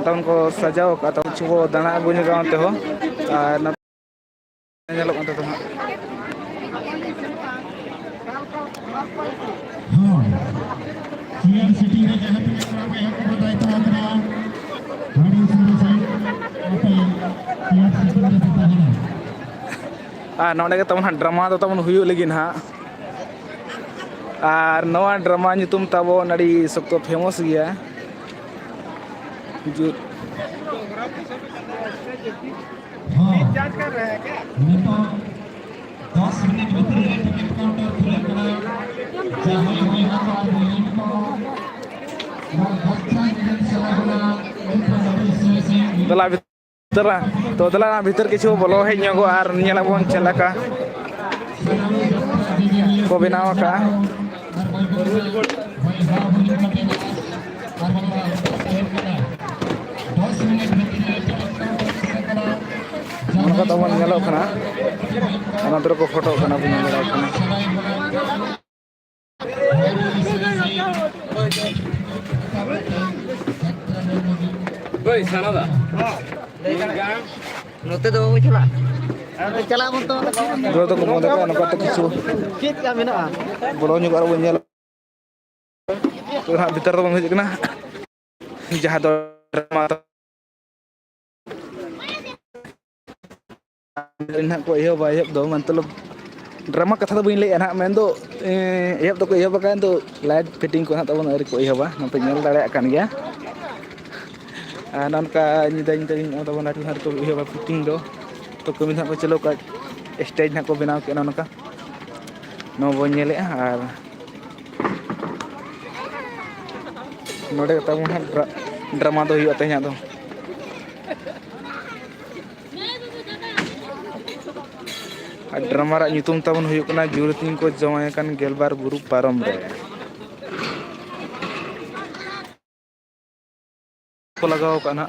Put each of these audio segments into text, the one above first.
tahun ko sajaw ka tahun chuko dana agunya ka onte ho na nyalok onte to ha CM city है जहां पे आप यहां को बताई तो आंकड़ा गाड़ी सुनो से ओके सीएम सिटी में पता है नोडे के तमन ड्रामा तो तमन हुयु लगिन हा आर नवा drama nyutum tabo nadi sokto famous gya जो इंतजार कर रहे हैं क्या मैं तो 10 मिनट भीतर टिकट काउंटर खुलेगा जहां हुई हम आज यूनिट को अच्छा दिन चला होना दला भीतर तो दला भीतर किछु बोलो है न्योगो आर नियला बोन चलाका को बनाव का उनका तो मन nyalok kana ana tero ko photo kana punya nyalok kana Oi, sana dah. Note do babu chala. Chala mon to. dua to ko moda kana ko to kisu Kit ka mena. bolo nyuk aro nyalok to ha bitar to bang kana jahat drama ना को यह बायब दो मतलब drama कथा तो बइन ले ना मेन दो एहब तो को एहब का तो लाइट फिटिंग को ना तबन अरे को एहबा नते नेल दाड़े कान गया ननका निदा निदा तबन आठ हर को एहबा फिटिंग दो तो कमी ना को चलो का स्टेज ना को बनाव के ननका नो बो नेले आर नोडे तबन ड्रामा दो हुई तेना दो ड्रामा रा nyutum tabon huyuk kana jurutin ko jawai kan gelbar buru parom re ko lagaw kana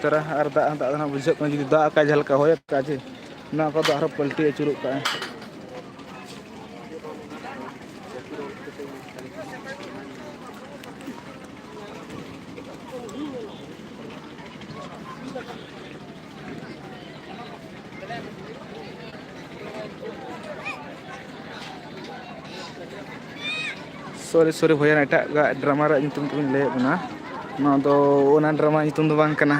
tara ar da na bujak kana judi da ka jhalka hoy ka je na ko da har palti achuruk ka sorry भैया एटा drama रा nyutum तुम ले बना ना तो ओना drama nyutum दो बांग कना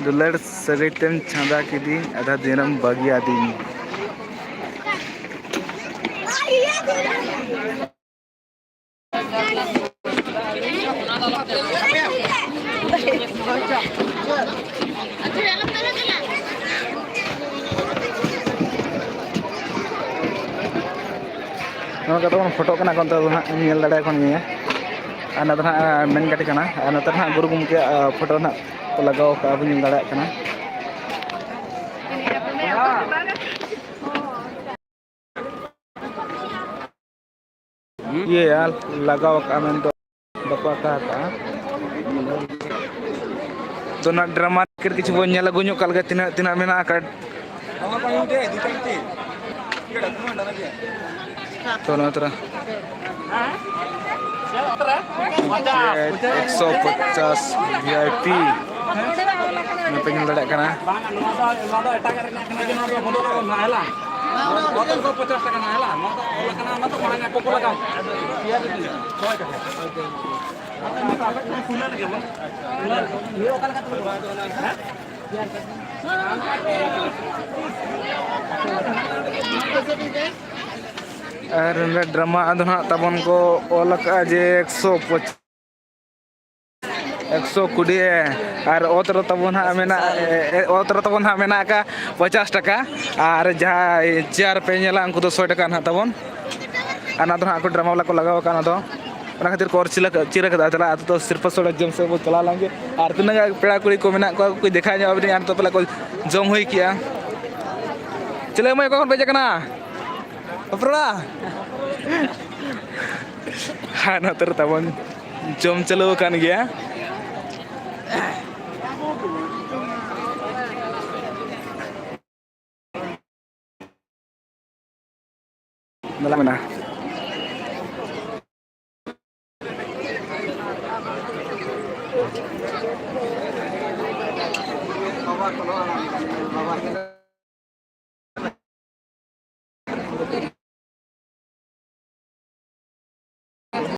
दुलड़ सगेटम छांदा किदी आधा दिनम बागी आदि नोका तो फोटो कना कोन तो ना नेल दाड़े कोन गया ana तो ना मेन गाड़ी कना ana तो ना गुरु गुमके फोटो ना को लगाव का अब नेल दाड़े कना ये यार लगाव का मेन तो बपा का तो ना ड्रामा कर किछ बो नेल गुन्यो कल के तिना तिना मेना का तो ना तरह 150 VIP मैं pengen लड़ाई करना ड्रामा अदना तबन को ओलका जे 120 और ओतर तबन हा मेना ओतर तबन हा मेना का 50 टका और जहाँ चेयर पे नेला उनको तो 100 टका ना तबन अना तो को ड्रामा वाला को लगाव का ना तो ओना खातिर कोर चिरा का चला तो सिर्फ सोड़ा जम से वो चला लांगे और तिना पेड़ा कुड़ी को मेना को कोई देखा जाओ अभी तो पहले को जम हुई किया चले मैं कौन भेजा कना अपरा हाँ ना तर तबन जम चलो kan गया Dalam mana?